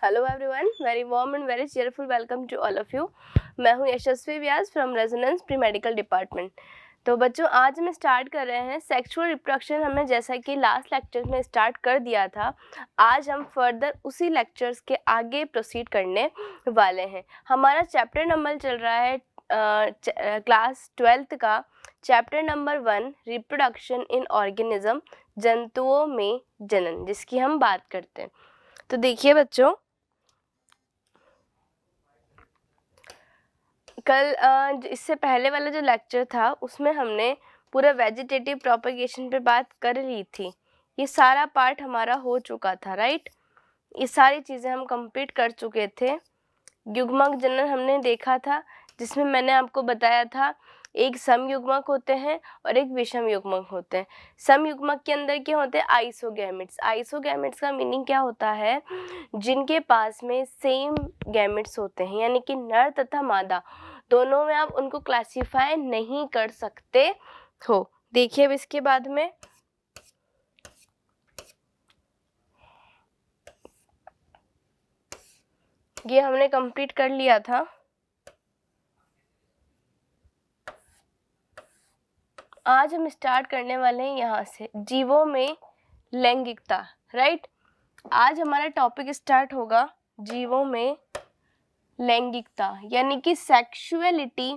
Hello everyone, very warm and very cheerful welcome to all of you. मैं हूं Yashasvi Vyas from Resonance pre medical department. तो बच्चों, आज हम स्टार्ट कर रहे हैं सेक्सुअल रिप्रोडक्शन। हमने जैसा कि लास्ट लेक्चर में स्टार्ट कर दिया था, आज हम फर्दर उसी लेक्चर्स के आगे प्रोसीड करने वाले हैं। हमारा चैप्टर नंबर चल रहा है क्लास 12th का chapter number 1, reproduction in organism, जंतुओं में जनन, जिसकी हम बात करते हैं। तो देखिए बच्चों, कल इससे पहले वाला जो लेक्चर था उसमें हमने पूरा वेजिटेटिव प्रोपगेशन पे बात कर ली थी। ये सारा पार्ट हमारा हो चुका था, राइट। ये सारी चीज़ें हम कंप्लीट कर चुके थे। युग्मक जनन हमने देखा था, जिसमें मैंने आपको बताया था एक समयुग्मक होते हैं और एक विषम युग्मक होते हैं। समयुग्मक के अंदर क्या होते हैं? आइसोगैमेट्स। आइसोगैमेट्स का मीनिंग क्या होता है? जिनके पास में सेम गैमेट्स होते हैं, यानी कि नर तथा मादा दोनों में आप उनको क्लासिफाई नहीं कर सकते हो। देखिए अब इसके बाद में ये हमने कंप्लीट कर लिया था। आज हम स्टार्ट करने वाले हैं यहाँ से, जीवों में लैंगिकता, राइट। आज हमारा टॉपिक स्टार्ट होगा जीवों में लैंगिकता, यानी कि सेक्सुअलिटी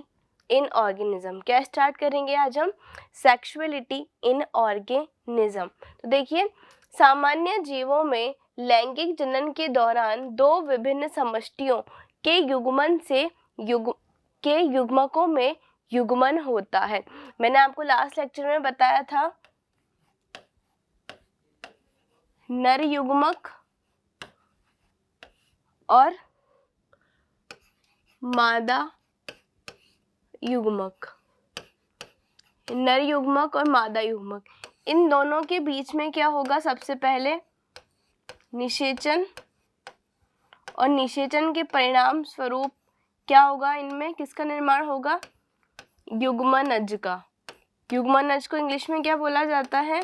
इन ऑर्गेनिज्म। क्या स्टार्ट करेंगे आज हम? सेक्सुअलिटी इन ऑर्गेनिज्म। तो देखिए, सामान्य जीवों में लैंगिक जनन के दौरान दो विभिन्न समष्टियों के युग्मन से युग्मकों में युग्मन होता है। मैंने आपको लास्ट लेक्चर में बताया था नर युग्मक और मादा युग्मक, नर युग्मक और मादा युग्मक, इन दोनों के बीच में क्या होगा? सबसे पहले निषेचन, और निषेचन के परिणाम स्वरूप क्या होगा? इनमें किसका निर्माण होगा? युग्मनज का। युग्मनज को इंग्लिश में क्या बोला जाता है?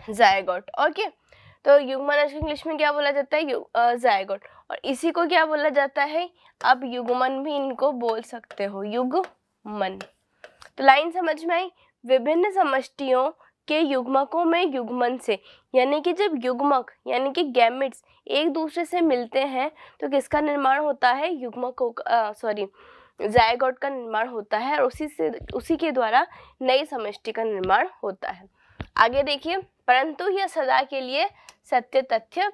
जायगोट। ओके, तो युग्मनज को इंग्लिश में क्या बोला जाता है? जायगोट। और इसी को क्या बोला जाता है? अब युग्मन भी इनको बोल सकते हो, युग्मन। तो लाइन समझ में आई? विभिन्न समष्टियों के युग्मकों में युग्मन से, यानी कि जब युग्मक यानी कि गैमेट्स एक दूसरे से मिलते हैं तो किसका निर्माण होता है? युग्मकों का, जायगोट का निर्माण होता है, और उसी के द्वारा नई समष्टि का निर्माण होता है। आगे देखिए, परंतु यह सदा के लिए सत्य तथ्य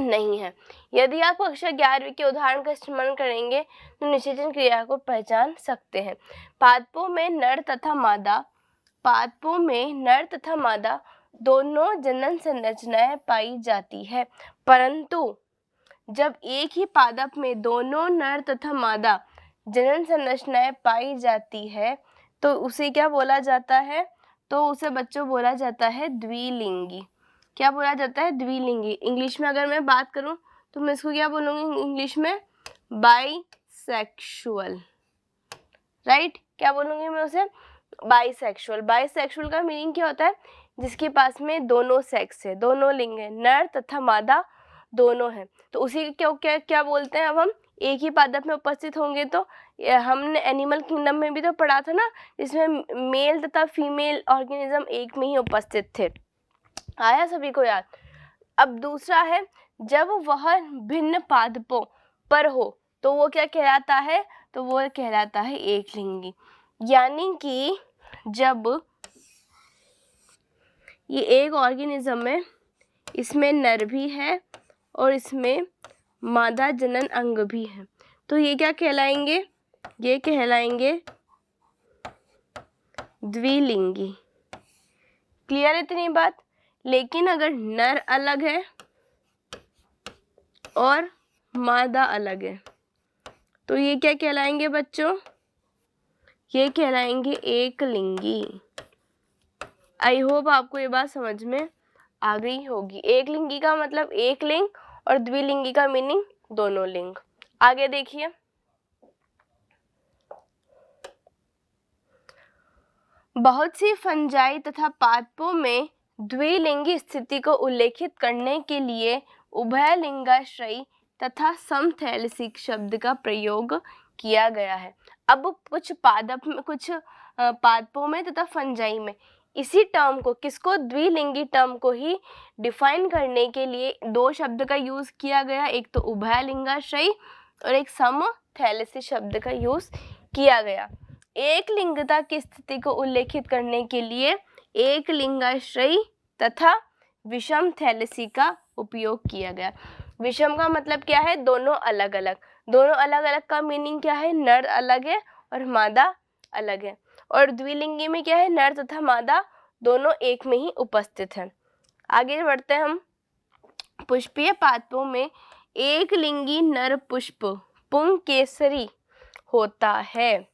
नहीं है। यदि आप कक्षा 11वीं के उदाहरण का स्मरण करेंगे तो निषेचन क्रिया को पहचान सकते हैं। पादपों में नर तथा मादा दोनों जनन संरचनाएं पाई जाती है, परंतु जब एक ही पादप में दोनों नर तथा मादा जनन संरचनाएं पाई जाती है तो उसे क्या बोला जाता है? तो उसे बच्चों बोला जाता है द्विलिंगी। क्या बोला जाता है? द्विलिंगी। इंग्लिश में अगर मैं बात करूं तो मैं इसको क्या बोलूंगी इंग्लिश में? Bisexual, right. क्या बोलूंगी मैं उसे? बाइसेक्सुअल। बाइसेक्सुअल का मीनिंग क्या होता है? जिसके पास में दोनों सेक्स है, दोनों लिंग है, नर तथा मादा दोनों है। तो उसी क्या क्या क्या बोलते हैं? अब हम एक ही पादप में उपस्थित होंगे तो हमने एनिमल किंगडम में भी तो पढ़ा था ना, जिसमें मेल तथा फीमेल ऑर्गेनिज्म एक में ही उपस्थित थे। आया सभी को याद? अब दूसरा है, जब वह भिन्न पादपों पर हो तो वो क्या कहलाता है? तो वो कहलाता है एकलिंगी। यानी कि जब ये एक ऑर्गेनिज्म है, इसमें नर भी है और इसमें मादा जनन अंग भी है, तो ये क्या कहलाएंगे? ये कहलाएंगे द्विलिंगी। क्लियर इतनी बात? लेकिन अगर नर अलग है और मादा अलग है तो ये क्या कहलाएंगे बच्चों? ये कहलाएंगे एकलिंगी। आई होप आपको ये बात समझ में आ गई होगी। एकलिंगी का मतलब एक लिंग और द्विलिंगी का मीनिंग दोनों लिंग। आगे देखिए, बहुत सी फंजाई तथा पादपों में द्विलिंगी स्थिति को उल्लेखित करने के लिए उभयलिंगाश्रयी तथा समथैलेसिक शब्द का प्रयोग किया गया है। अब कुछ पादपों में तथा फंजाई में इसी टर्म को, किसको, द्विलिंगी टर्म को ही डिफाइन करने के लिए दो शब्द का यूज किया गया, एक तो उभयलिंगाश्रयी और एक समथैलेसिक शब्द का यूज किया गया। एक लिंगता की स्थिति को उल्लेखित करने के लिए एक लिंगाश्रयी तथा विषम थैलेसी का उपयोग किया गया। विषम का मतलब क्या है, दोनों अलग अलग। दोनों अलग अलग का मीनिंग क्या है, नर अलग है और मादा अलग है। और द्विलिंगी में क्या है, नर तथा मादा दोनों एक में ही उपस्थित हैं। आगे बढ़ते हैं हम। पुष्पीय पादपों में एक लिंगी नर पुष्प पुंकेसरी होता है,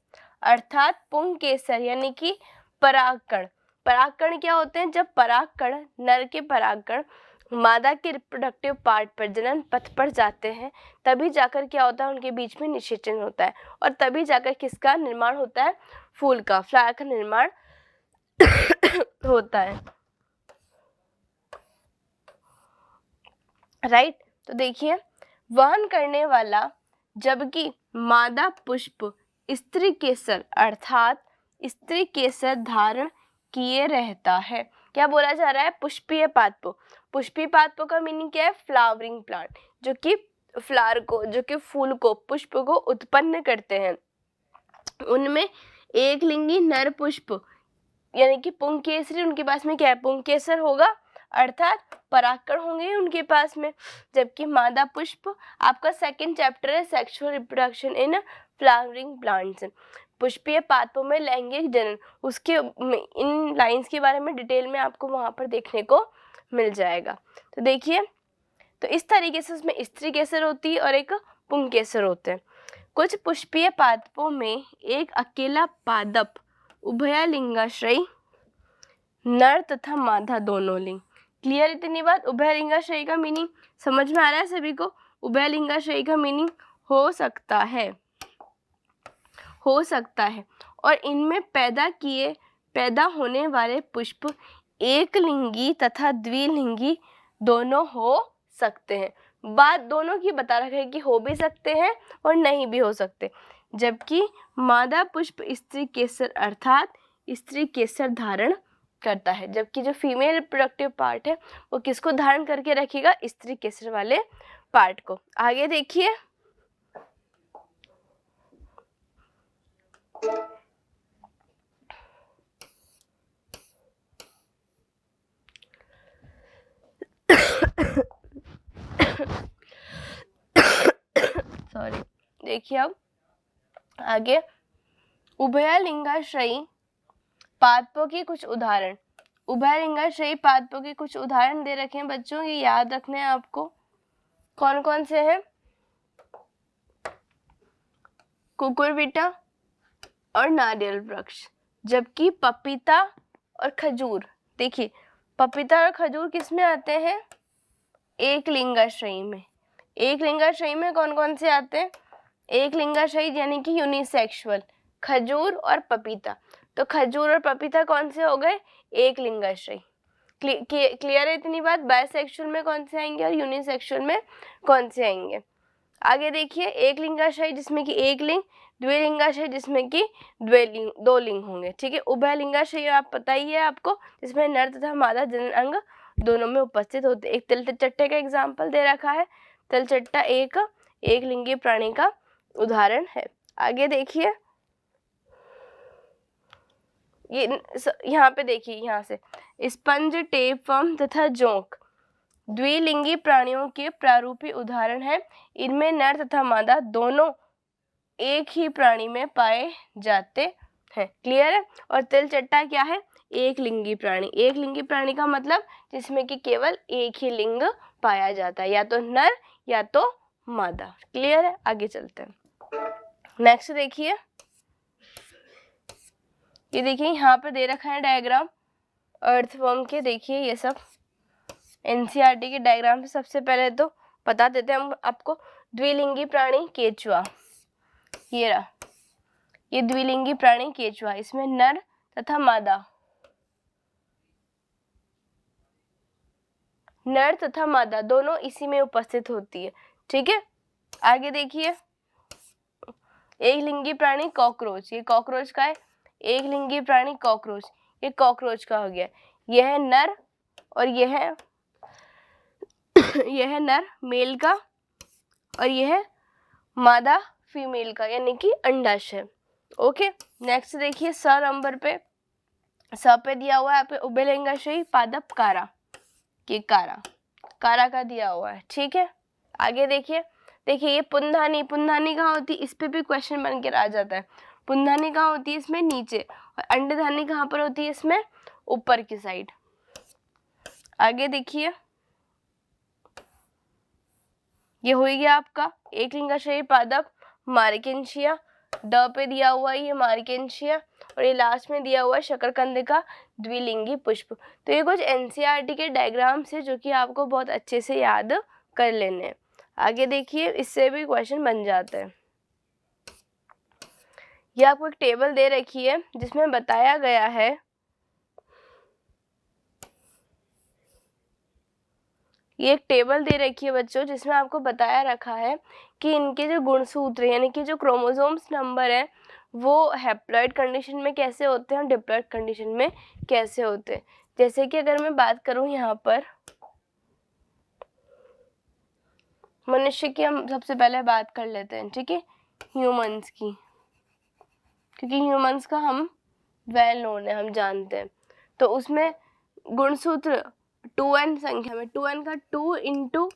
अर्थात पुंकेसर यानी कि परागकण। परागकण क्या होते हैं, जब परागकण, नर के परागकण मादा के रिप्रोडक्टिव पार्ट पर, जनन पथ पर जाते हैं, तभी जाकर क्या होता है, उनके बीच में निषेचन होता है और तभी जाकर किसका निर्माण होता है, फूल का, फ्लावर का निर्माण होता है। राइट, तो देखिए, वहन करने वाला जबकि मादा पुष्प स्त्री केसर अर्थात स्त्री केसर धारण किए रहता है। क्या बोला जा रहा है, पुष्पीय पादपों। पुष्पीय पादपों का मीनिंग क्या है, फ्लावरिंग प्लांट, जो कि फ्लावर को, जो कि फूल को, पुष्प को उत्पन्न करते हैं। उनमें एक लिंगी नर पुष्प यानी कि पुंकेसरी, उनके पास में क्या है, पुंकेसर होगा, अर्थात परागकण होंगे उनके पास में। जबकि मादा पुष्प, आपका सेकंड चैप्टर है sexual reproduction in flowering plants, पुष्पीय पादपों में लैंगिक जनन, उसके इन लाइंस के बारे में डिटेल में आपको वहां पर देखने को मिल जाएगा। तो देखिए, तो इस तरीके से उसमें स्त्री केसर होती है और एक पुंकेसर होते हैं। कुछ पुष्पीय पादपों में एक अकेला पादप उभयलिंगाश्रयी, नर तथा मादा दोनों लिंग। क्लियर इतनी बात। उभयलिंगाश्रयी का मीनिंग समझ में आ रहा है सभी को। उभयलिंगाश्रयी का मीनिंग हो सकता है और इनमें पैदा होने वाले पुष्प एक लिंगी तथा द्विलिंगी दोनों हो सकते हैं। बात दोनों की बता रखा है कि हो भी सकते हैं और नहीं भी हो सकते। जबकि मादा पुष्प स्त्री केसर अर्थात स्त्री केसर धारण करता है, जबकि जो फीमेल रिप्रोडक्टिव पार्ट है वो किसको धारण करके रखेगा, स्त्री केसर वाले पार्ट को। आगे देखिए, सॉरी, देखिए अब आगे उभयलिंगाश्रयी पादपों की कुछ उदाहरण। उभयलिंगाश्रयी पादपों के कुछ उदाहरण दे रखे हैं बच्चों, ये याद रखने हैं आपको। कौन कौन से हैं, कुकुरबिटा और नारियल वृक्ष। जबकि पपीता और खजूर, देखिए पपीता और खजूर किस में आते हैं, एक लिंगाश्रयी में। एक लिंगाश्रयी में कौन कौन से आते हैं, एक लिंगाश्रयी यानी कि यूनिसेक्सुअल, खजूर और पपीता। तो खजूर और पपीता कौन से हो गए, एक लिंगाश्रयी। क्लियर है इतनी बात। बायसेक्सुअल में कौन से आएंगे और यूनिसेक्सुअल में कौन से आएंगे। आगे देखिए, एक लिंगाश्रयी जिसमें कि एक लिंग, द्विलिंगाश्रयी जिसमें कि दो लिंग होंगे। ठीक है। उभयलिंगाश्रयी आप पता ही है आपको, जिसमें नर तथा मादा जनन अंग दोनों में उपस्थित होते। एक तिलचट्टे का एग्जाम्पल दे रखा है। तिलचट्टा एक लिंगी प्राणी का उदाहरण है। आगे देखिए, ये यहाँ पे देखिए, यहाँ से स्पंज, टेपवर्म तथा जोंक द्विलिंगी प्राणियों के प्रारूपी उदाहरण है। इनमें नर तथा मादा दोनों एक ही प्राणी में पाए जाते हैं। क्लियर है। और तिलचट्टा क्या है, एक लिंगी प्राणी। एक लिंगी प्राणी का मतलब जिसमें कि केवल एक ही लिंग पाया जाता है, या तो नर या तो मादा। क्लियर है। आगे चलते हैं। नेक्स्ट देखिए, ये देखिए यहाँ पे दे रखा है डायग्राम अर्थवर्म के। देखिए ये सब एनसीईआरटी के डायग्राम से सबसे पहले तो बता देते हैं हम आपको। द्विलिंगी प्राणी केचुआ, ये रहा, ये द्विलिंगी प्राणी केचुआ। इसमें नर तथा मादा नर तथा मादा दोनों इसी में उपस्थित होती है। ठीक है, आगे देखिए, एक लिंगी प्राणी कॉकरोच, ये कॉकरोच का है। एक लिंगी प्राणी कॉकरोच, ये कॉकरोच का हो गया। यह है नर और यह है यह है नर मेल का और यह है मादा फीमेल का, यानी कि अंडाशय। ओके, नेक्स्ट देखिए, स नंबर पे, स पे दिया हुआ है यहाँ पे उभयलिंगाशयी पादप कारा, ये कारा का दिया हुआ है। ठीक है, आगे देखिए, ये पुंधानी, पुंधानी कहाँ होती है, इस पे भी क्वेश्चन बन कर आ जाता है। पुंधानी कहाँ होती है, इसमें नीचे, और अंडधानी कहाँ पर होती है, इसमें ऊपर की साइड। आगे देखिए, ये हो गया आपका एक लिंगाशयी पादप मार्केंशिया, ड पे दिया हुआ है ये मार्केंशिया, और ये लास्ट में दिया हुआ है शकरकंद का द्विलिंगी पुष्प। तो ये कुछ एनसीईआरटी के डायग्राम्स है जो कि आपको बहुत अच्छे से याद कर लेने हैं। आगे देखिए, इससे भी क्वेश्चन बन जाते हैं। ये आपको एक टेबल दे रखी है जिसमें बताया गया है ये एक टेबल दे रखी है बच्चों, जिसमें आपको बताया रखा है कि इनके जो गुणसूत्र यानी कि जो क्रोमोसोम्स नंबर है वो हैप्लॉइड कंडीशन में कैसे होते हैं और डिप्लॉइड कंडीशन में कैसे होते हैं। जैसे कि अगर मैं बात करूं यहाँ पर मनुष्य की, हम सबसे पहले बात कर लेते हैं, ठीक है, ह्यूमंस की, क्योंकि ह्यूमंस का हम वेल नोन है, हम जानते हैं। तो उसमें गुणसूत्र 2n संख्या में, 2n का 2 इंटू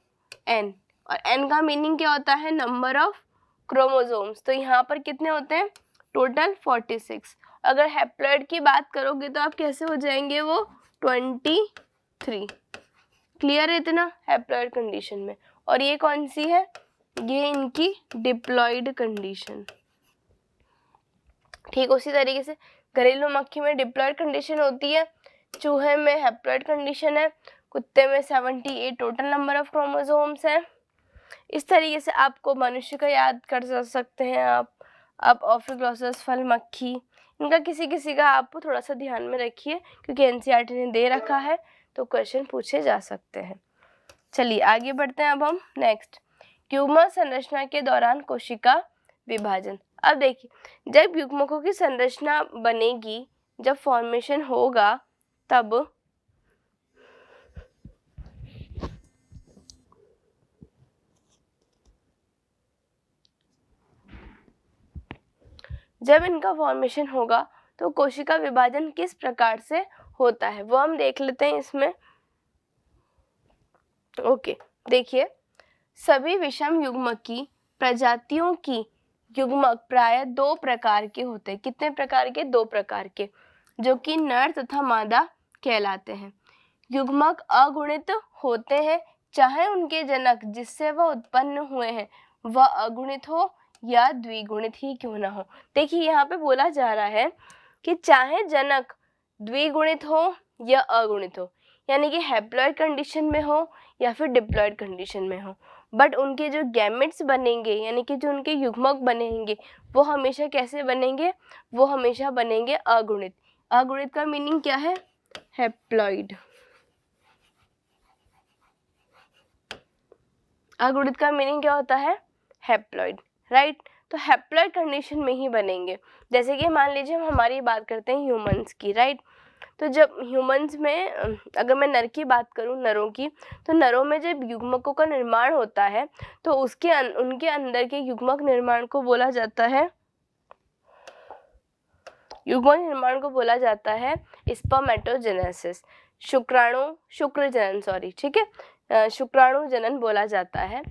n, और n का मीनिंग क्या होता है, नंबर ऑफ क्रोमोसोम्स। तो यहाँ पर कितने होते हैं, टोटल 46। अगर हैप्लॉइड की बात करोगे तो आप कैसे हो जाएंगे, वो 23। क्लियर है इतना हैप्लॉइड कंडीशन में। और ये कौन सी है, ये इनकी डिप्लॉइड कंडीशन। ठीक उसी तरीके से घरेलू मक्खी में डिप्लॉइड कंडीशन होती है, चूहे में हैप्लॉइड कंडीशन है, कुत्ते में 78 टोटल नंबर ऑफ क्रोमोसोम्स है। इस तरीके से आपको मनुष्य का याद कर सकते हैं आप ऑफियोग्लॉसस, फल मक्खी, इनका किसी किसी का आप थोड़ा सा ध्यान में रखिए क्योंकि एनसीईआरटी ने दे रखा है तो क्वेश्चन पूछे जा सकते हैं। चलिए आगे बढ़ते हैं अब हम नेक्स्ट, युग्म संरचना के दौरान कोशिका विभाजन। अब देखिए, जब युग्मकों की संरचना बनेगी, जब फॉर्मेशन होगा, तब जब इनका फॉर्मेशन होगा तो कोशिका विभाजन किस प्रकार से होता है वो हम देख लेते हैं इसमें। ओके, देखिए, सभी विषम युग्मक की प्रजातियों की युग्मक प्राय 2 प्रकार के होते हैं। कितने प्रकार के, 2 प्रकार के, जो कि नर तथा मादा कहलाते हैं। युग्मक अगुणित होते हैं, चाहे उनके जनक जिससे वह उत्पन्न हुए हैं वह अगुणित हो या द्विगुणित ही क्यों ना हो। देखिए यहाँ पे बोला जा रहा है कि चाहे जनक द्विगुणित हो या अगुणित हो, यानी कि हैप्लॉइड कंडीशन में हो या फिर डिप्लॉइड कंडीशन में हो, बट उनके जो गैमेट्स बनेंगे यानी कि जो उनके युग्मक बनेंगे वो हमेशा कैसे बनेंगे, वो हमेशा बनेंगे अगुणित। अगुणित का मीनिंग क्या है, हैप्लॉइड। अगुणित का मीनिंग क्या होता है, हैप्लॉइड, राइट। तो हैप्लॉइड कंडीशन में ही बनेंगे। जैसे कि मान लीजिए हम हमारी बात करते हैं ह्यूमंस की, राइट। तो जब ह्यूमंस में अगर मैं नर की बात करूं, नरों की, तो नरों में जब युग्मकों का निर्माण होता है तो उनके अंदर के युग्मक निर्माण को बोला जाता है, युग्मक निर्माण को बोला जाता है स्पर्मेटोजेनेसिस, शुक्र जनन, सॉरी, ठीक है, शुक्राणु जनन बोला जाता है।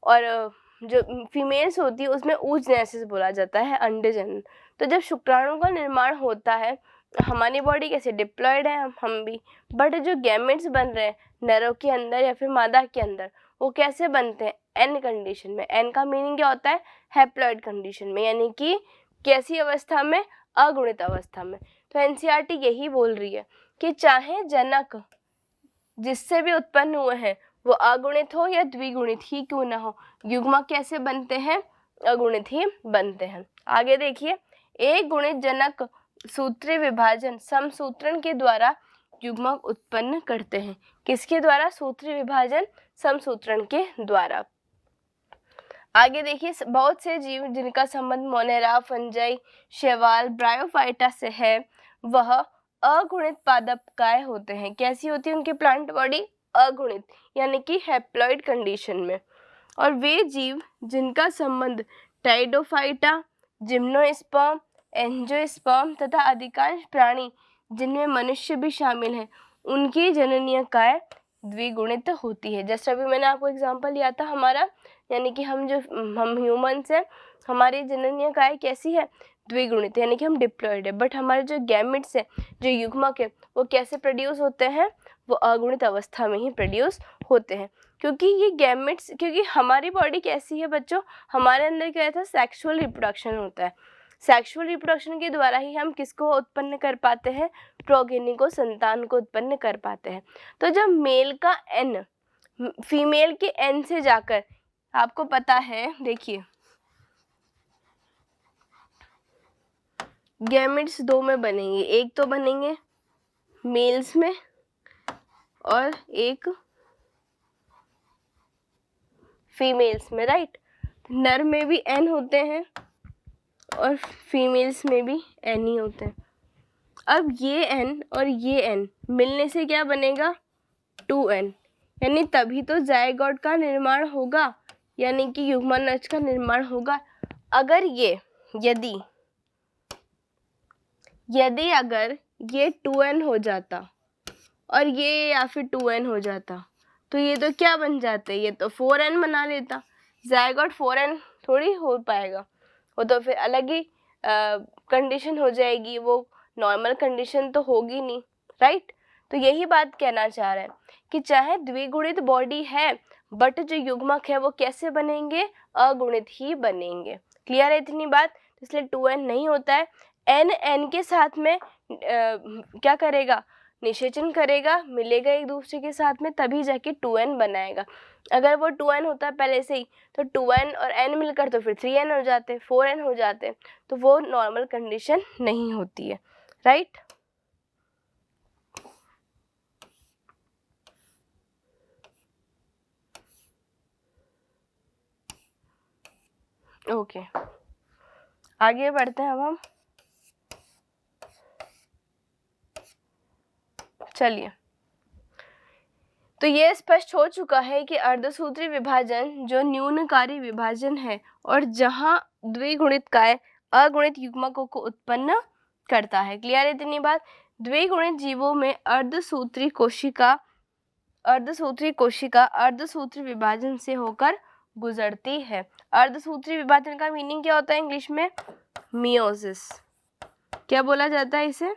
और जो फीमेल्स होती है उसमें oogenesis बोला जाता है, अंडे जनन। तो जब शुक्राणु का निर्माण होता है, हमारी बॉडी कैसे डिप्लॉयड है, हम भी, बट जो गैमेट्स बन रहे हैं नरों के अंदर या फिर मादा के अंदर, वो कैसे बनते हैं, एन कंडीशन में। एन का मीनिंग क्या होता है, हैप्लॉइड कंडीशन में, यानी कि कैसी अवस्था में, अगुणित अवस्था में। तो एनसीईआरटी यही बोल रही है कि चाहे जनक जिससे भी उत्पन्न हुए हैं वो अगुणित हो या द्विगुणित ही क्यों ना हो, युग्मक कैसे बनते हैं, अगुणित ही बनते हैं। आगे देखिए, एक गुणित जनक सूत्रीय विभाजन समसूत्रण के द्वारा युग्मक उत्पन्न करते हैं। किसके द्वारा? सूत्री विभाजन समसूत्रण के द्वारा। आगे देखिए, बहुत से जीव जिनका संबंध मोनेरा, फंजाई, शैवाल, ब्रायोफाइटा से है वह अगुणित पादपकाय होते हैं। कैसी होती है उनकी प्लांट बॉडी? अगुणित, यानी कि हैप्लॉइड कंडीशन में। और वे जीव जिनका संबंध टाइडोफाइटा, जिम्नोस्पर्म, एंजियोस्पर्म तथा अधिकांश प्राणी जिनमें मनुष्य भी शामिल है उनकी जननीय काय द्विगुणित होती है। जैसे अभी मैंने आपको एग्जांपल लिया था हमारा, यानी कि हम ह्यूमन्स हैं, हमारी जननीय काय कैसी है? द्विगुणित, यानी कि हम डिप्लॉयड है। बट हमारे जो गैमेट्स है, जो युग्मक है, वो कैसे प्रोड्यूस होते हैं? वो अगुणित अवस्था में ही प्रोड्यूस होते हैं। क्योंकि ये गैमेट्स, क्योंकि हमारी बॉडी कैसी है बच्चों, हमारे अंदर क्या था? सेक्सुअल रिप्रोडक्शन होता है। सेक्सुअल रिप्रोडक्शन के द्वारा ही हम किसको उत्पन्न कर पाते हैं? प्रोगेनी को, संतान को उत्पन्न कर पाते हैं। तो जब मेल का एन फीमेल के एन से जाकर, आपको पता है, देखिए गैमेट्स दो में बनेंगे, एक तो बनेंगे मेल्स में और एक फीमेल्स में, राइट। नर में भी एन होते हैं और फीमेल्स में भी एन ही होते हैं। अब ये एन और ये एन मिलने से क्या बनेगा? 2n, यानी तभी तो जायगोट का निर्माण होगा, यानी कि युग्मनज का निर्माण होगा। अगर ये यदि अगर ये 2n हो जाता और ये या फिर 2n हो जाता तो ये तो क्या बन जाते? ये तो 4n बना लेता। जायगोट 4n थोड़ी हो पाएगा, वो तो फिर अलग ही कंडीशन हो जाएगी, वो नॉर्मल कंडीशन तो होगी नहीं, राइट। तो यही बात कहना चाह रहे हैं कि चाहे द्विगुणित बॉडी है बट जो युग्मक है वो कैसे बनेंगे? अगुणित ही बनेंगे। क्लियर है इतनी बात? इसलिए 2n नहीं होता है। n के साथ में क्या करेगा? निषेचन करेगा, मिलेगा एक दूसरे के साथ में, तभी जाके 2n बनाएगा। अगर वो 2n होता है पहले से ही तो 2n और n मिलकर तो फिर 3n हो जाते, 4n हो जाते, तो वो नॉर्मल कंडीशन नहीं होती है, राइट। ओके, आगे बढ़ते हैं अब हम। चलिए, तो ये स्पष्ट हो चुका है कि अर्धसूत्री विभाजन जो न्यूनकारी विभाजन है और जहां द्विगुणित काय अगुणित युग्मकों को उत्पन्न करता है। क्लियर है इतनी बात? द्विगुणित जीवों में अर्धसूत्री कोशिका अर्धसूत्री विभाजन से होकर गुजरती है। अर्धसूत्री विभाजन का मीनिंग क्या होता है इंग्लिश में? मियोसिस। क्या बोला जाता है इसे?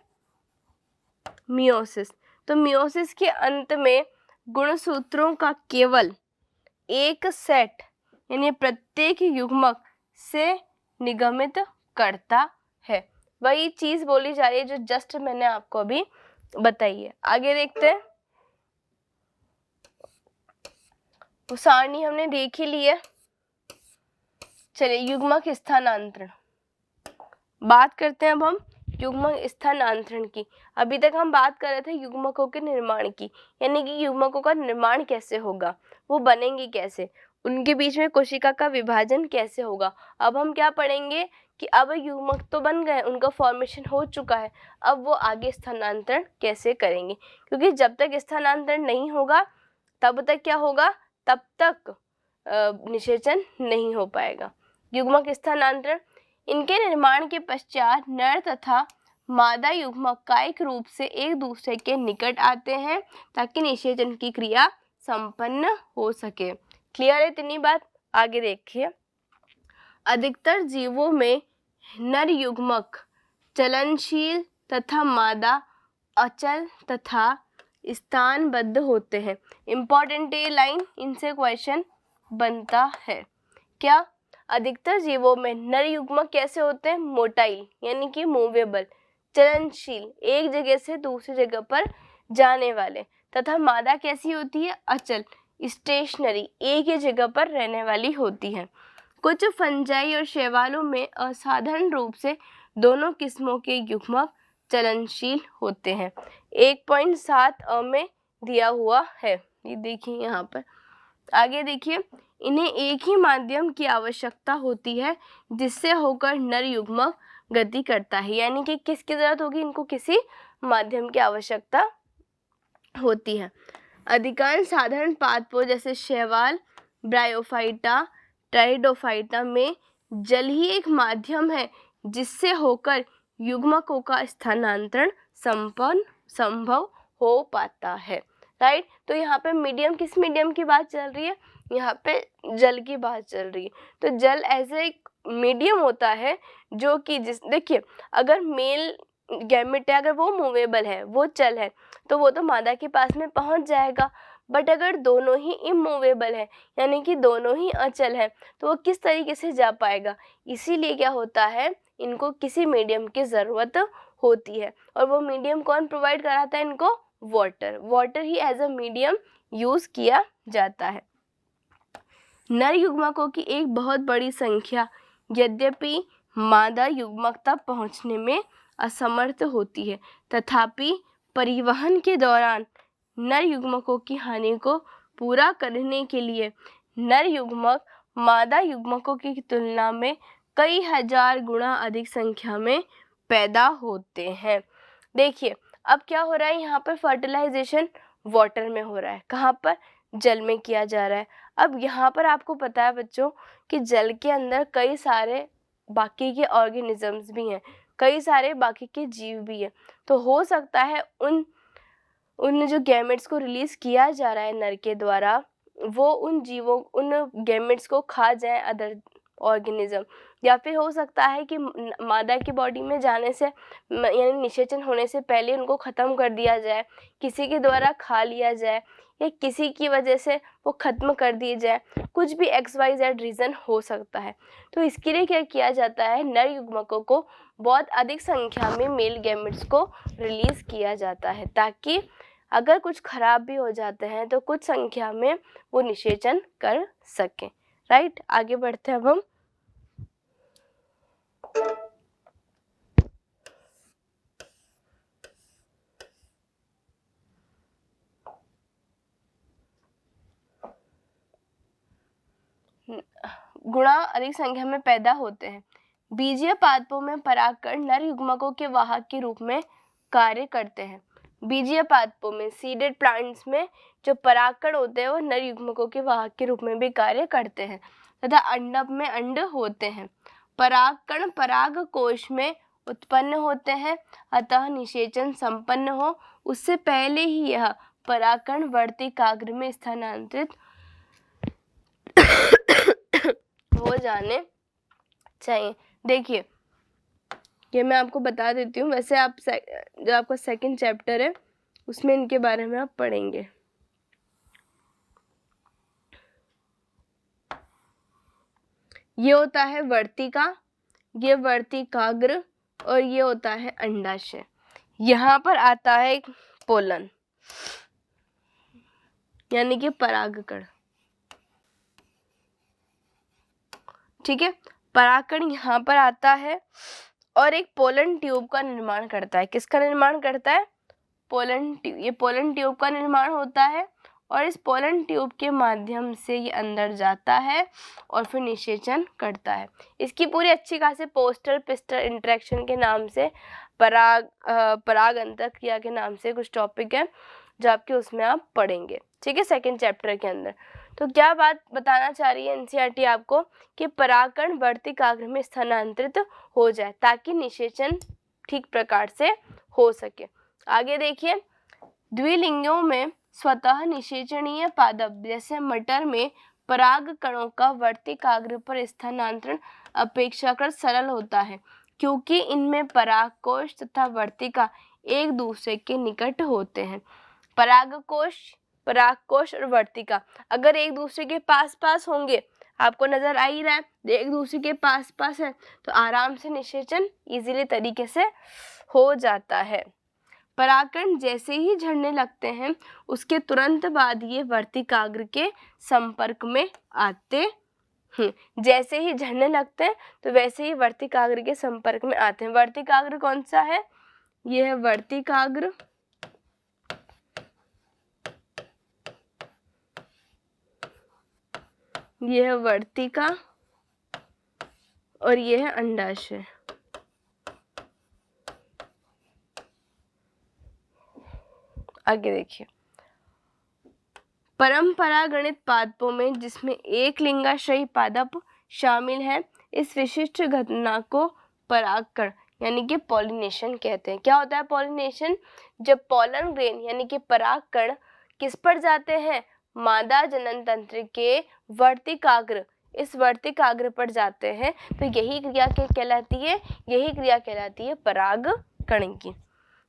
मियोसिस। तो मियोसिस के अंत में गुणसूत्रों का केवल एक सेट, यानी प्रत्येक युग्मक से निगमित करता है। वही चीज बोली जा रही है जो जस्ट मैंने आपको अभी बताई है। आगे देखते हैं। वो सारणी हमने देख ही ली है। चलिए, युग्मक स्थानांतरण बात करते हैं अब हम युग्मक स्थानांतरण की। अभी तक हम बात कर रहे थे युग्मकों के निर्माण की, यानी कि युग्मकों का निर्माण कैसे होगा, वो बनेंगे कैसे, उनके बीच में कोशिका का विभाजन कैसे होगा। अब हम क्या पढ़ेंगे कि अब युग्मक तो बन गए, उनका फॉर्मेशन हो चुका है, अब वो आगे स्थानांतरण कैसे करेंगे, क्योंकि जब तक स्थानांतरण नहीं होगा तब तक क्या होगा? तब तक निषेचन नहीं हो पाएगा। युग्मक स्थानांतरण, इनके निर्माण के पश्चात नर तथा मादा युग्मक कायिक रूप से एक दूसरे के निकट आते हैं ताकि निषेचन की क्रिया संपन्न हो सके। क्लियर है इतनी बात? आगे देखिए। अधिकतर जीवों में नर युग्मक चलनशील तथा मादा अचल तथा स्थानबद्ध होते हैं। इंपॉर्टेंट ये लाइन, इनसे क्वेश्चन बनता है। क्या? अधिकतर जीवों में नर युग्मक कैसे होते हैं? मोटाइल, यानी कि मूवेबल, चलनशील, एक जगह से दूसरी जगह पर जाने वाले, तथा मादा कैसी होती है? अचल, स्टेशनरी, एक ही जगह पर रहने वाली होती है। कुछ फंजाई और शैवालों में असाधारण रूप से दोनों किस्मों के युग्मक चलनशील होते हैं। 1.7 में दिया हुआ है। ये देखिए यहाँ पर। आगे देखिए, इन्हें एक ही माध्यम की आवश्यकता होती है जिससे होकर नर युग्मक गति करता है। यानी कि किसकी जरूरत होगी? इनको किसी माध्यम की आवश्यकता होती है। अधिकांश साधारण पादपों जैसे शैवाल, ब्रायोफाइटा, टेरिडोफाइटा में जल ही एक माध्यम है जिससे होकर युग्मकों का स्थानांतरण संभव हो पाता है। राइट, तो यहाँ पे मीडियम, किस मीडियम की बात चल रही है? यहाँ पे जल की बात चल रही है। तो जल ऐसे एक मीडियम होता है जो कि देखिए, अगर मेल गैमेट है, अगर वो मूवेबल है, वो चल है, तो वो तो मादा के पास में पहुंच जाएगा। बट अगर दोनों ही इमूवेबल है, यानी कि दोनों ही अचल है, तो वो किस तरीके से जा पाएगा? इसीलिए क्या होता है, इनको किसी मीडियम की ज़रूरत होती है। और वो मीडियम कौन प्रोवाइड कराता है इनको? वाटर ही एज अ मीडियम यूज़ किया जाता है। नर युग्मकों की एक बहुत बड़ी संख्या यद्यपि मादा युग्मक तक पहुंचने में असमर्थ होती है, तथापि परिवहन के दौरान नर युग्मकों की हानि को पूरा करने के लिए नर युग्मक मादा युग्मकों की तुलना में कई हजार गुना अधिक संख्या में पैदा होते हैं। देखिए, अब क्या हो रहा है, यहाँ पर फर्टिलाइजेशन वाटर में हो रहा है। कहाँ पर? जल में किया जा रहा है। अब यहाँ पर आपको पता है बच्चों कि जल के अंदर कई सारे बाकी के ऑर्गेनिजम्स भी हैं, कई सारे बाकी के जीव भी हैं। तो हो सकता है उन जो गैमेट्स को रिलीज किया जा रहा है नर के द्वारा, वो उन गैमेट्स को खा जाए अदर ऑर्गेनिज्म, या फिर हो सकता है कि मादा की बॉडी में जाने से, यानी निषेचन होने से पहले उनको ख़त्म कर दिया जाए, किसी के द्वारा खा लिया जाए, या किसी की वजह से वो ख़त्म कर दिए जाए। कुछ भी XYZ रीज़न हो सकता है। तो इसके लिए क्या किया जाता है, नर युग्मकों को बहुत अधिक संख्या में मेल गैमेट्स को रिलीज़ किया जाता है, ताकि अगर कुछ खराब भी हो जाते हैं तो कुछ संख्या में वो निषेचन कर सकें। राइट, आगे बढ़ते हैं अब हम। गुणा अधिक संख्या में पैदा होते हैं। बीजीय पादपों में परागकण नर युग्मकों के वाहक के रूप में कार्य करते हैं। बीजीय पादपों में, सीडेड प्लांट्स में जो परागकण होते हैं वो नर युग्मकों के वाहक के रूप में भी कार्य करते हैं, तथा अंडक में अंड होते हैं। परागकण पराग कोश में उत्पन्न होते हैं, अतः निषेचन संपन्न हो उससे पहले ही यह परागकण वर्तिकाग्र में स्थानांतरित हो जाने चाहिए। देखिए, ये मैं आपको बता देती हूँ। वैसे आप जो आपका सेकंड चैप्टर है उसमें इनके बारे में आप पढ़ेंगे। ये होता है वर्तिका, ये वर्तिकाग्र, और ये होता है अंडाशय। यहाँ पर आता है एक पोलन, यानी कि परागकण। ठीक है, परागकण यहाँ पर आता है और एक पोलन ट्यूब का निर्माण करता है। किसका निर्माण करता है? Pollen tube. ये पोलन ट्यूब का निर्माण होता है और इस पोलन ट्यूब के माध्यम से ये अंदर जाता है और फिर निषेचन करता है। इसकी पूरी अच्छी खासी पोस्टल पिस्टल इंटरेक्शन के नाम से, पराग अंतर क्रिया के नाम से कुछ टॉपिक है जो आपके उसमें आप पढ़ेंगे। ठीक है, सेकंड चैप्टर के अंदर। तो क्या बात बताना चाह रही है एनसीईआरटी आपको कि परागकण वर्तिकाग्र में स्थानांतरित हो जाए ताकि निषेचन ठीक प्रकार से हो सके। आगे देखिए, द्विलिंगियों में स्वतः निषेचनीय पादप जैसे मटर में पराग कणों का वर्तिकाग्र पर स्थानांतरण अपेक्षाकृत सरल होता है, क्योंकि इनमें परागकोश तथा वर्तिका एक दूसरे के निकट होते हैं। परागकोश और वर्तिका अगर एक दूसरे के पास पास होंगे, आपको नजर आ ही रहा है, एक दूसरे के पास पास है, तो आराम से निषेचन इजीली तरीके से हो जाता है। परागकण जैसे ही झड़ने लगते हैं उसके तुरंत बाद ये वर्तिकाग्र के संपर्क में आते हैं। जैसे ही झड़ने लगते हैं तो वैसे ही वर्तिकाग्र के संपर्क में आते हैं। वर्तिकाग्र कौन सा है? ये है वर्तिकाग्र, ये है वर्तिका और ये है अंडाशय। आगे देखिए, परंपरागणित पादपों में जिसमें एक लिंगाश्रयी पादप शामिल है, इस विशिष्ट घटना को परागकण यानी कि पॉलिनेशन कहते हैं। क्या होता है पॉलिनेशन? जब पॉलन ग्रेन यानी कि परागकण किस पर जाते हैं? मादा जनन तंत्र के वर्तिकाग्र, इस वर्तिकाग्र पर जाते हैं, तो यही क्रिया कहलाती है, यही क्रिया कहलाती है परागकण की।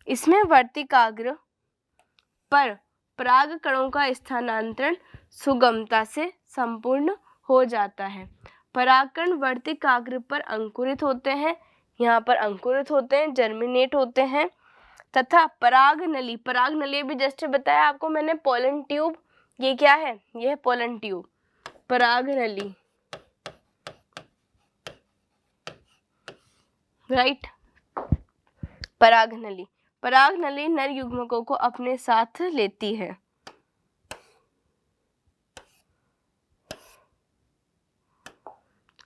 इसमें वर्तिकाग्र पर पराग कणों का स्थानांतरण सुगमता से संपूर्ण हो जाता है। परागकण वर्तिकाग्र पर अंकुरित होते हैं, यहाँ पर अंकुरित होते हैं, जर्मिनेट होते हैं, तथा परागनली, परागनली अभी जस्ट बताया आपको मैंने, पोलन ट्यूब, ये क्या है? ये है पोलन ट्यूब। परागनली, राइट, परागनली, परागनली नर युग्मकों को अपने साथ लेती है।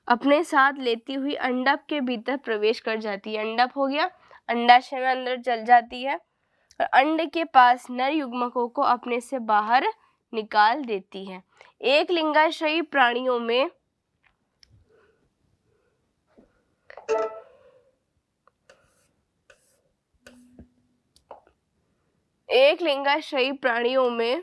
अपने साथ लेती हुई अंडक के भीतर प्रवेश कर जाती है। अंडक हो गया, अंडाशय में अंदर चल जाती है और अंड के पास नर युग्मकों को अपने से बाहर निकाल देती है। एक लिंगाश्रयी प्राणियों में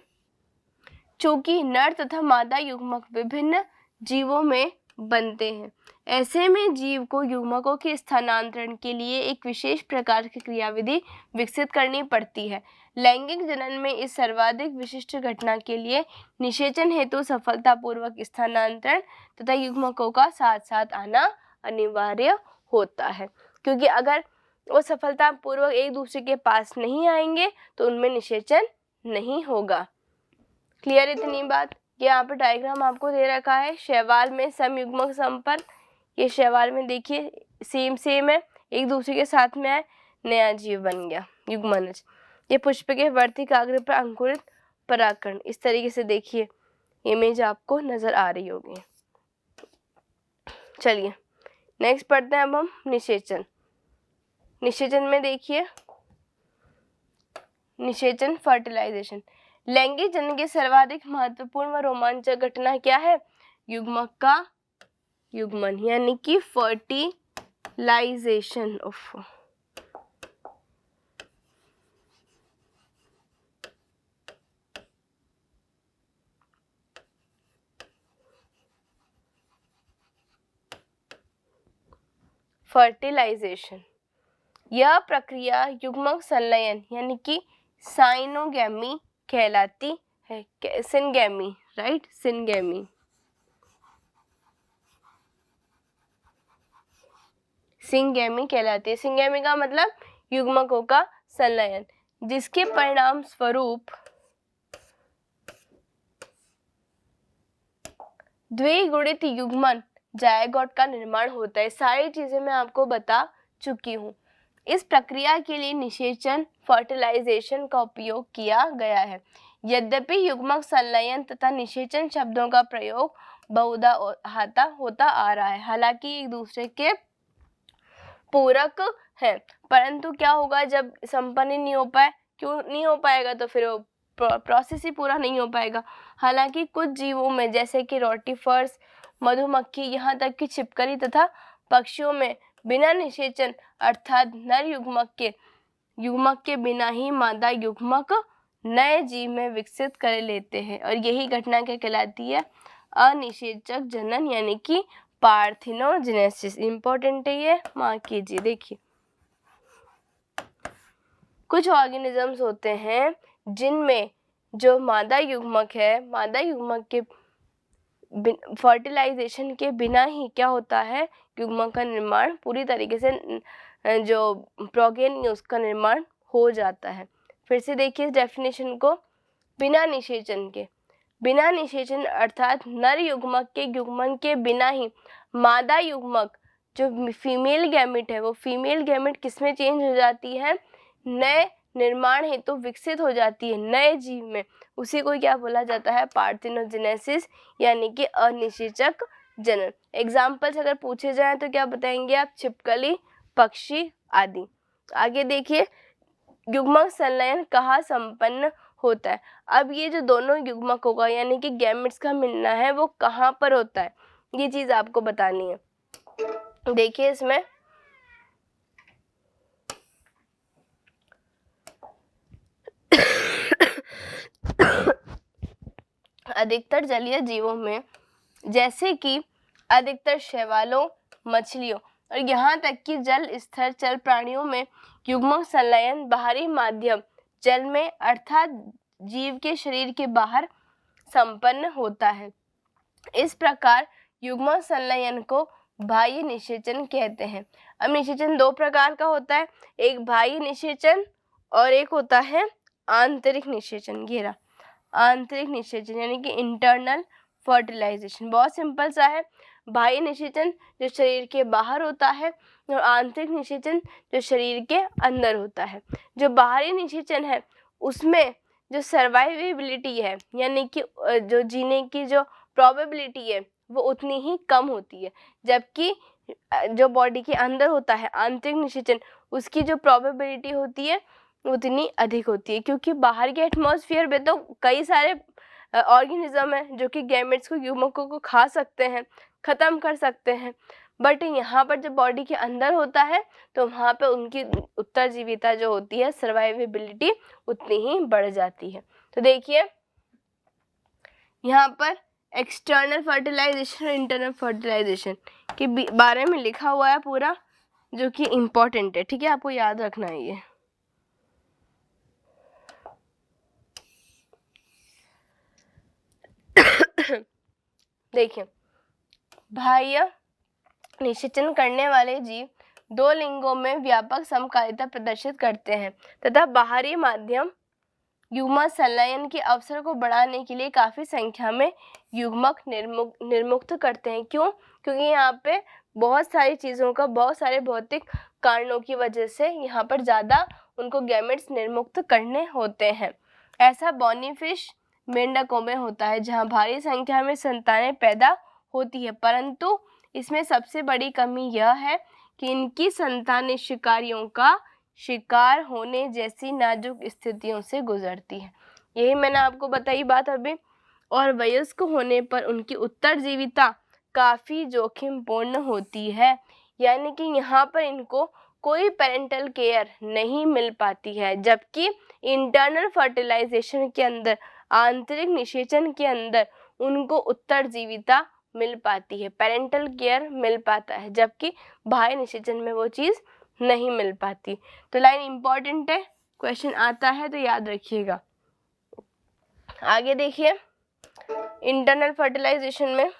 चूंकि नर तथा मादा युग्मक विभिन्न जीवों में बनते हैं, ऐसे में जीव को युग्मकों के स्थानांतरण के लिए एक विशेष प्रकार की क्रियाविधि विकसित करनी पड़ती है। लैंगिक जनन में इस सर्वाधिक विशिष्ट घटना के लिए निषेचन हेतु सफलतापूर्वक स्थानांतरण तथा युग्मकों का साथ साथ आना अनिवार्य होता है, क्योंकि अगर वो सफलतापूर्वक एक दूसरे के पास नहीं आएंगे तो उनमें निषेचन नहीं होगा। क्लियर इतनी बात? ये यहाँ पर डायग्राम आपको दे रखा है। शैवाल में समयुग्मक संपर्क, ये शैवाल में देखिए सेम है, एक दूसरे के साथ में आए, नया जीव बन गया युग्मनज। ये पुष्प के वर्तिकाग्र पर अंकुरित परागकण, इस तरीके से देखिए इमेज आपको नजर आ रही होगी। चलिए नेक्स्ट पढ़ते हैं अब हम निषेचन। निषेचन में देखिए, निषेचन फर्टिलाइजेशन। लैंगिक जनन की सर्वाधिक महत्वपूर्ण व रोमांचक घटना क्या है? युग्मक का युग्मन यानी कि फर्टिलाइजेशन ऑफ फर्टिलाइजेशन। यह प्रक्रिया युग्मक संलयन यानी कि साइनोगैमी कहलाती है। Syngamy, right, syngamy. सिंगैमी कहलाती है। सिंगैमी का मतलब युग्मकों का संलयन, जिसके परिणाम स्वरूप द्विगुणित युग्मन जायगोट का निर्माण होता है। सारी चीजें मैं आपको बता चुकी हूँ। इस प्रक्रिया के लिए निषेचन फर्टिलाइजेशन का उपयोग किया गया है। यद्यपि युग्मक संलयन तथा निषेचन शब्दों का प्रयोग बहुधा होता आ रहा है, हालांकि एक दूसरे के पूरक है, परंतु क्या होगा जब संपन्न नहीं हो पाए, क्यों नहीं हो पाएगा? तो फिर प्रोसेस ही पूरा नहीं हो पाएगा। हालांकि कुछ जीवों में जैसे कि रोटिफर्स, मधुमक्खी, यहाँ तक कि छिपकली तथा पक्षियों में बिना निषेचन अर्थात नर युग्मक के बिना ही मादा युग्मक नए जीव में विकसित कर लेते हैं, और यही घटना क्या कहलाती है? अनिषेचक जनन यानी कि पार्थिनोजेनेसिस। इंपॉर्टेंट है ये, मार्क कीजिए। देखिए कुछ ऑर्गेनिजम्स होते हैं जिनमें जो मादा युग्मक है, मादा युग्मक के फर्टिलाइजेशन के बिना ही क्या होता है? युग्मक का निर्माण पूरी तरीके से, जो प्रोगेन उसका निर्माण हो जाता है। फिर से देखिए डेफिनेशन को, बिना निषेचन के, बिना निषेचन अर्थात नर युग्मक के युग्मन के बिना ही मादा युग्मक जो फीमेल गैमेट है, वो फीमेल गैमेट किसमें चेंज हो जाती है? नए निर्माण हेतु विकसित हो जाती है नए जीव में, उसी को क्या बोला जाता है, पार्थेनोजेनेसिस, यानी कि अनिषेचक जनन। एग्जाम्पल्स अगर पूछे जाएं तो क्या बताएंगे आप, छिपकली, पक्षी आदि। आगे देखिए, युग्मक संलयन कहाँ संपन्न होता है। अब ये जो दोनों युग्मकों का यानी कि गैमेट्स का मिलना है वो कहाँ पर होता है, ये चीज आपको बतानी है। देखिए इसमें अधिकतर जलीय जीवों में, जैसे कि अधिकतर शैवालों, मछलियों और यहाँ तक कि जल स्थिर चल प्राणियों में युग्मक संलयन बाहरी माध्यम जल में अर्थात जीव के शरीर के बाहर संपन्न होता है। इस प्रकार युग्मक संलयन को बाह्य निषेचन कहते हैं। अब निषेचन दो प्रकार का होता है, एक बाह्य निषेचन और एक होता है आंतरिक निषेचन। घेरा आंतरिक निषेचन यानी कि इंटरनल फर्टिलाइजेशन, बहुत सिंपल सा है। बाह्य निषेचन जो शरीर के बाहर होता है और आंतरिक निषेचन जो शरीर के अंदर होता है। जो बाहरी निषेचन है उसमें जो सर्वाइवेबिलिटी है यानी कि जो जीने की जो प्रोबेबिलिटी है वो उतनी ही कम होती है, जबकि जो बॉडी के अंदर होता है आंतरिक निषेचन, उसकी जो प्रोबेबिलिटी होती है उतनी अधिक होती है, क्योंकि बाहर के एटमॉस्फेयर में तो कई सारे ऑर्गेनिज्म है जो कि गैमेट्स को, युग्मकों को खा सकते हैं, ख़त्म कर सकते हैं, बट यहाँ पर जब बॉडी के अंदर होता है तो वहाँ पे उनकी उत्तरजीविता जो होती है, सर्वाइवेबिलिटी उतनी ही बढ़ जाती है। तो देखिए यहाँ पर एक्सटर्नल फर्टिलाइजेशन और इंटरनल फर्टिलाइजेशन के बारे में लिखा हुआ है पूरा, जो कि इम्पोर्टेंट है, ठीक है, आपको याद रखना है ये। देखिए, बाह्य निषेचन करने वाले जीव दो लिंगों में व्यापक समकालिता प्रदर्शित करते हैं तथा बाहरी माध्यम युग्मक संलयन के अवसर को बढ़ाने के लिए काफ़ी संख्या में युग्मक निर्मुक्त करते हैं। क्यों? क्योंकि यहाँ पे बहुत सारी चीज़ों का, बहुत सारे भौतिक कारणों की वजह से यहाँ पर ज़्यादा उनको गैमेट्स निर्मुक्त करने होते हैं। ऐसा बॉनीफिश मेंढकों में होता है जहाँ भारी संख्या में संतानें पैदा होती है, परंतु इसमें सबसे बड़ी कमी यह है कि इनकी संतानें शिकारियों का शिकार होने जैसी नाजुक स्थितियों से गुजरती है। यही मैंने आपको बताई बात अभी। और वयस्क होने पर उनकी उत्तरजीविता काफ़ी जोखिमपूर्ण होती है, यानी कि यहाँ पर इनको कोई पेरेंटल केयर नहीं मिल पाती है, जबकि इंटरनल फर्टिलाइजेशन के अंदर, आंतरिक निषेचन के अंदर उनको उत्तरजीविता मिल पाती है, पेरेंटल केयर मिल पाता है, जबकि बाह्य निषेचन में वो चीज़ नहीं मिल पाती। तो लाइन इम्पॉर्टेंट है, क्वेश्चन आता है तो याद रखिएगा। आगे देखिए, इंटरनल फर्टिलाइजेशन में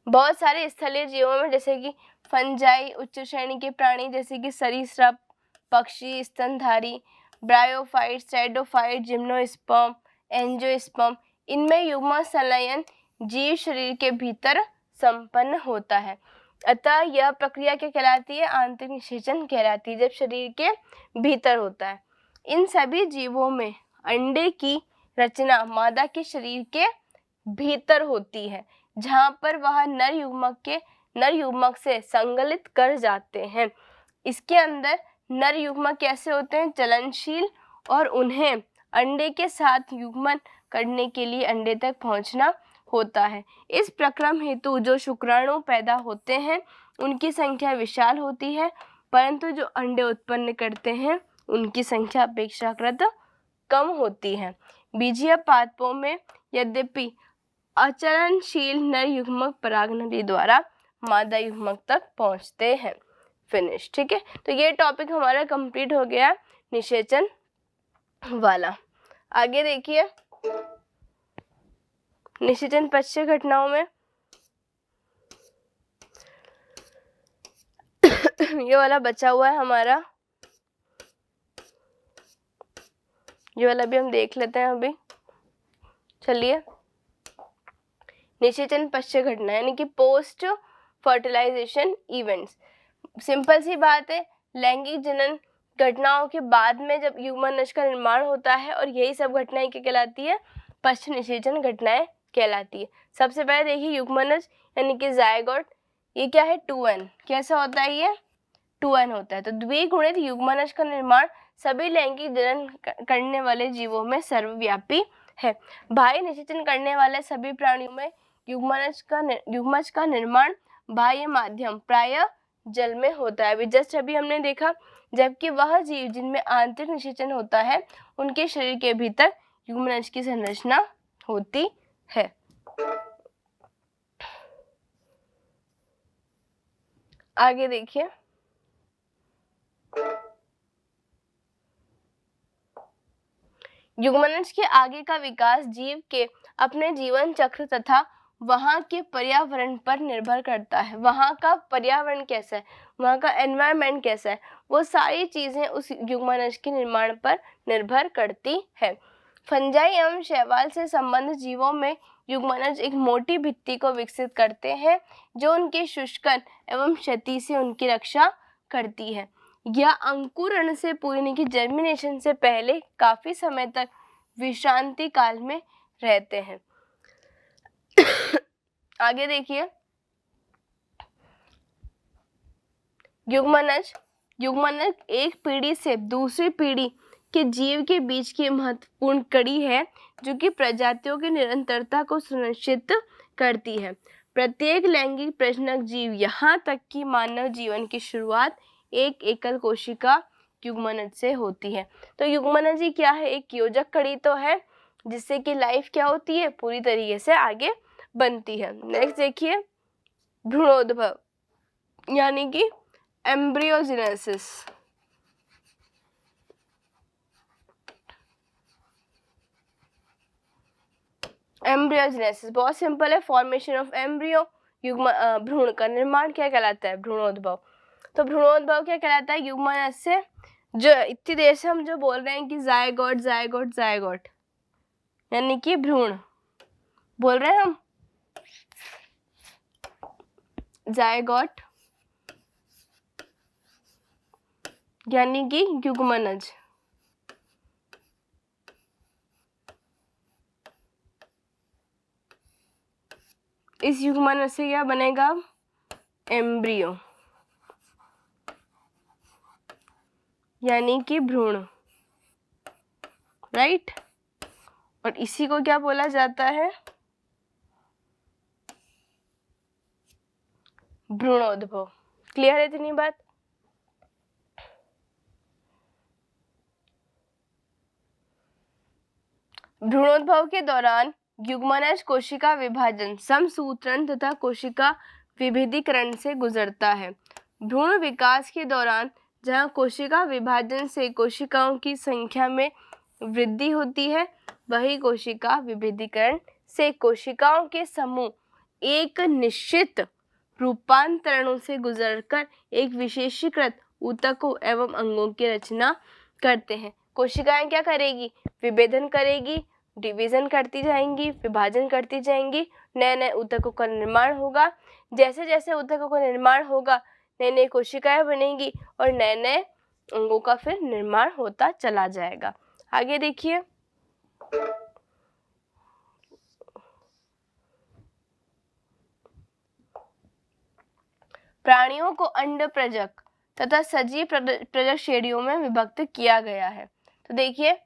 बहुत सारे स्थलीय जीवों में, जैसे कि फंजाई, उच्च श्रेणी के प्राणी जैसे कि सरीसृप, पक्षी, स्तनधारी, ब्रायोफाइट, सैडोफाइट, जिम्नोस्पर्म, एंजियोस्पर्म, इनमें युग्मक संलयन जीव शरीर के भीतर संपन्न होता है। अतः यह प्रक्रिया क्या कहलाती है? आंतरिक निषेचन कहलाती है, जब शरीर के भीतर होता है। इन सभी जीवों में अंडे की रचना मादा के शरीर के भीतर होती है, जहाँ पर वह नर युग्मक से संगलित कर जाते हैं। इसके अंदर नर युग्मक कैसे होते हैं? चलनशील, और उन्हें अंडे के साथ युग्मन करने के लिए अंडे तक पहुंचना होता है। इस प्रक्रम हेतु जो शुक्राणु पैदा होते हैं उनकी संख्या विशाल होती है, परंतु जो अंडे उत्पन्न करते हैं उनकी संख्या अपेक्षाकृत कम होती है। बीजीय पादपों में यद्यपि अचलनशील नर युग्मक परागनली द्वारा मादा युग्मक तक पहुंचते हैं। फिनिश, ठीक है। तो ये टॉपिक हमारा कंप्लीट हो गया निषेचन वाला। आगे देखिए, निषेचन पश्चात घटनाओं में ये वाला बचा हुआ है हमारा, ये वाला भी हम देख लेते हैं अभी। चलिए, निषेचन पश्चात घटना यानी कि पोस्ट फर्टिलाइजेशन इवेंट्स। सिंपल सी बात है, लैंगिक जनन घटनाओं के बाद में जब युग्मनज का निर्माण होता है, और यही सब घटनाएं क्या कहलाती है, पश्च निषेचन घटनाएं कहलाती है। सबसे पहले देखिए युग्मनज यानी कि जायगोट, ये क्या है 2n, कैसा होता है ये 2n होता है। तो द्विगुणित युग्मनज का निर्माण सभी लैंगिक जनन करने वाले जीवों में सर्वव्यापी है। बाह्य निषेचन करने वाले सभी प्राणियों में युग्मज का निर्माण बाह्य माध्यम प्राय जल में होता है। जस्ट अभी हमने देखा, जबकि वह जीव जिनमें आंतरिक निषेचन होता है उनके शरीर के भीतर युग्मनज की संरचना होती है। आगे देखिए, युग्मनज के आगे का विकास जीव के अपने जीवन चक्र तथा वहाँ के पर्यावरण पर निर्भर करता है। वहाँ का पर्यावरण कैसा है, वहाँ का एनवायरनमेंट कैसा है, वो सारी चीजें उस युग्मनज के निर्माण पर निर्भर करती है। फंजाई एवं शैवाल से संबंधित जीवों में युग्मनज एक मोटी भित्ति को विकसित करते हैं जो उनके शुष्कन एवं क्षति से उनकी रक्षा करती है। यह अंकुरण से पूरी की जर्मिनेशन से पहले काफी समय तक विश्रांति काल में रहते हैं। आगे देखिए, युग्मनज एक पीढ़ी से दूसरी पीढ़ी के जीव के बीच की महत्वपूर्ण कड़ी है जो कि प्रजातियों की निरंतरता को सुनिश्चित करती है। प्रत्येक लैंगिक प्रजनक जीव यहाँ तक कि मानव जीवन की शुरुआत एक एकल कोशिका युग्मनज से होती है। तो युग्मनज ही क्या है, एक योजक कड़ी तो है जिससे कि लाइफ क्या होती है, पूरी तरीके से आगे बनती है। नेक्स्ट देखिए, भ्रूणोद्भव यानी कि एम्ब्रियोजेनेसिस। एम्ब्रियोजेनेसिस बहुत सिंपल है, फॉर्मेशन ऑफ एम्ब्रियो, भ्रूण का निर्माण क्या कहलाता है, भ्रूणोद्भव। तो भ्रूणोद्भव क्या कहलाता है, युग्मनज से जो इतनी देर से हम जो बोल रहे हैं कि जायगोट जायगोट जायगोट यानी कि भ्रूण बोल रहे हैं हम, जायगोट यानी कि युग्मनज, इस युग्मनज से क्या बनेगा, एम्ब्रियो यानी कि भ्रूण, राइट। और इसी को क्या बोला जाता है, भ्रूणोद्भव। क्लियर है इतनी बात। भ्रूणोद्भव के दौरान युग्मनज कोशिका विभाजन, समसूत्रण तथा कोशिका विभेदीकरण से गुजरता है। भ्रूण विकास के दौरान जहाँ कोशिका विभाजन से कोशिकाओं की संख्या में वृद्धि होती है, वही कोशिका विभेदीकरण से कोशिकाओं के समूह एक निश्चित रूपांतरणों से गुजरकर एक विशेषीकृत ऊतकों एवं अंगों की रचना करते हैं। कोशिकाएं क्या करेगी, विभेदन करेगी, डिवीजन करती जाएंगी, विभाजन करती जाएंगी, नए नए ऊतकों का निर्माण होगा। जैसे जैसे ऊतकों का निर्माण होगा नई नई कोशिकाएं बनेंगी और नए नए अंगों का फिर निर्माण होता चला जाएगा। आगे देखिए, प्राणियों को अंडप्रजक तथा सजीव प्रजक श्रेणियों में विभक्त किया गया है। तो देखिए,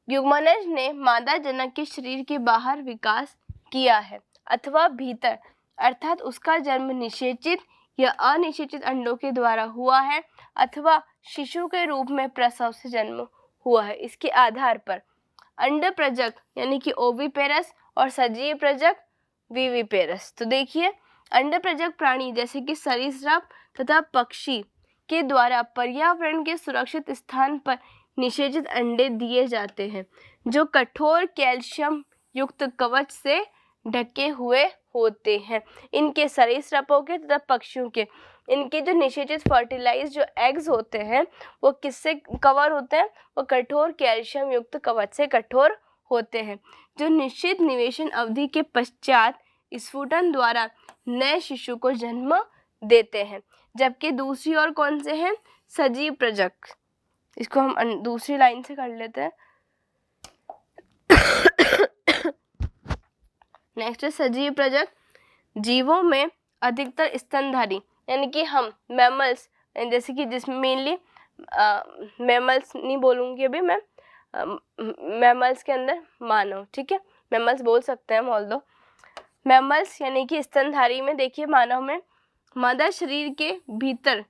युग्मनज ने मादा जनक के शरीर के बाहर विकास किया है अथवा भीतर, अर्थात उसका जन्म निषेचित या अनिषेचित अंडों के द्वारा हुआ है अथवा शिशु के रूप में प्रसव से जन्म हुआ है। इसके आधार पर अंडप्रजक यानी कि ओविपेरस और सजीव प्रजक विविपेरस। तो देखिए, अंडप्रजक प्राणी जैसे कि सरीसृप तथा पक्षी के द्वारा पर्यावरण के सुरक्षित स्थान पर निषेचित अंडे दिए जाते हैं जो कठोर कैल्शियम युक्त कवच से ढके हुए होते हैं। इनके सरीसृपों के तथा पक्षियों के इनके जो निषेचित फर्टिलाइज जो एग्स होते हैं वो किससे कवर होते हैं, वो कठोर कैल्शियम युक्त कवच से कठोर होते हैं जो निश्चित निवेशन अवधि के पश्चात स्फुटन द्वारा नए शिशु को जन्म देते हैं, जबकि दूसरी ओर कौन से हैं, सजीव प्रजक। इसको हम दूसरी लाइन से कर लेते हैं। नेक्स्ट है सजीव प्रजक जीवों में अधिकतर स्तनधारी, यानी कि हम मैमल्स, जैसे कि जिसमें मेनली मैमल्स नहीं बोलूँगी अभी मैं, मैमल्स के अंदर मानव, ठीक है, मैमल्स बोल सकते हैं हम ऑल्दो। मैमल्स यानी कि स्तनधारी में देखिए मानव में मादा शरीर के भीतर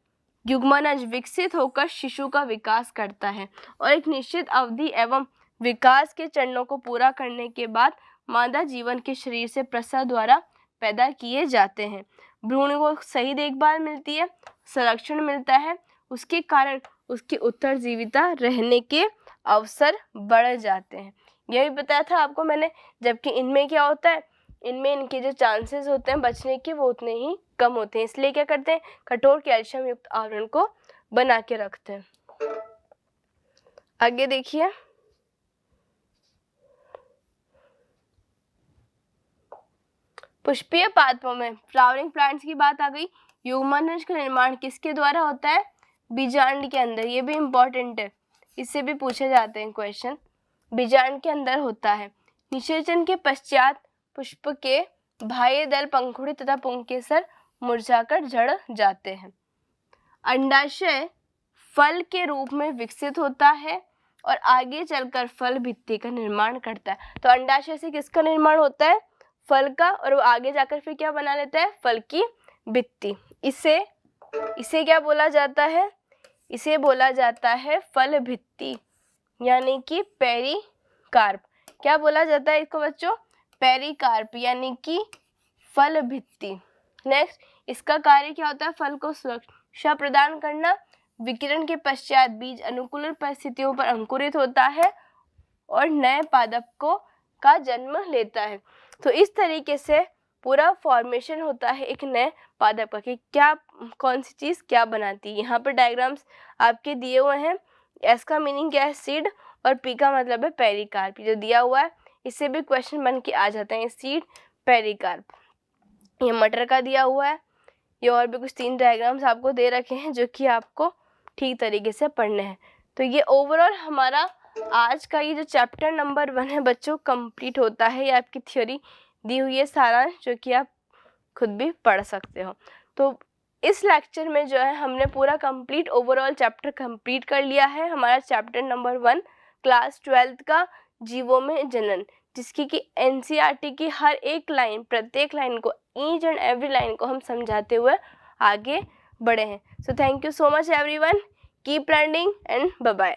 युग्मनज विकसित होकर शिशु का विकास करता है और एक निश्चित अवधि एवं विकास के चरणों को पूरा करने के बाद मादा जीवन के शरीर से प्रसव द्वारा पैदा किए जाते हैं। भ्रूण को सही देखभाल मिलती है, संरक्षण मिलता है, उसके कारण उसकी उत्तरजीविता रहने के अवसर बढ़ जाते हैं। यही बताया था आपको मैंने। जबकि इनमें क्या होता है, इनमें इनके जो चांसेस होते हैं बचने के वो उतने ही कम होते हैं, इसलिए क्या करते हैं, कठोर कैल्शियम युक्त आवरण को बना के रखते हैं। आगे देखिए, पुष्पीय पादपों में फ्लावरिंग प्लांट्स की बात आ गई। युग्मनज का निर्माण किसके द्वारा होता है, बीजांड के अंदर। ये भी इम्पोर्टेंट है, इससे भी पूछे जाते हैं क्वेश्चन। बीजांड के अंदर होता है। निषेचन के पश्चात पुष्प के बाह्य दल पंखुड़ी तथा पुंकेसर मुरझाकर झड़ जाते हैं। अंडाशय फल के रूप में विकसित होता है और आगे चलकर फल भित्ति का निर्माण करता है। तो अंडाशय से किसका निर्माण होता है, फल का, और वो आगे जाकर फिर क्या बना लेता है, फल की भित्ति। इसे क्या बोला जाता है, इसे बोला जाता है फल भित्ति, यानी कि पेरिकार्प। क्या बोला जाता है इसको बच्चों, पेरिकार्प, यानी कि फल भित्ति। नेक्स्ट, इसका कार्य क्या होता है, फल को सुरक्षा प्रदान करना। विकिरण के पश्चात बीज अनुकूल परिस्थितियों पर अंकुरित होता है और नए पादपों का जन्म लेता है। तो इस तरीके से पूरा फॉर्मेशन होता है एक नए पादप का, कि क्या कौन सी चीज़ क्या बनाती है। यहाँ पर डायग्राम्स आपके दिए हुए हैं। एस का मीनिंग क्या है, सीड, और पी का मतलब है पेरिकार्प। जो दिया हुआ है इससे भी क्वेश्चन बन के आ जाते हैं, सीड, पेरिकार्प। ये मटर का दिया हुआ है। ये और भी कुछ 3 डायग्राम्स आपको दे रखे हैं जो कि आपको ठीक तरीके से पढ़ने हैं। तो ये ओवरऑल हमारा आज का ये जो चैप्टर नंबर 1 है बच्चों कंप्लीट होता है। ये आपकी थ्योरी दी हुई है सारा, जो कि आप खुद भी पढ़ सकते हो। तो इस लेक्चर में जो है हमने पूरा कंप्लीट ओवरऑल चैप्टर कंप्लीट कर लिया है। हमारा चैप्टर नंबर 1 क्लास 12th का जीवों में जनन, जिसकी कि एनसीईआरटी की हर एक लाइन, प्रत्येक लाइन को, ईच एंड एवरी लाइन को हम समझाते हुए आगे बढ़े हैं। So thank you so much everyone, keep learning and bye bye.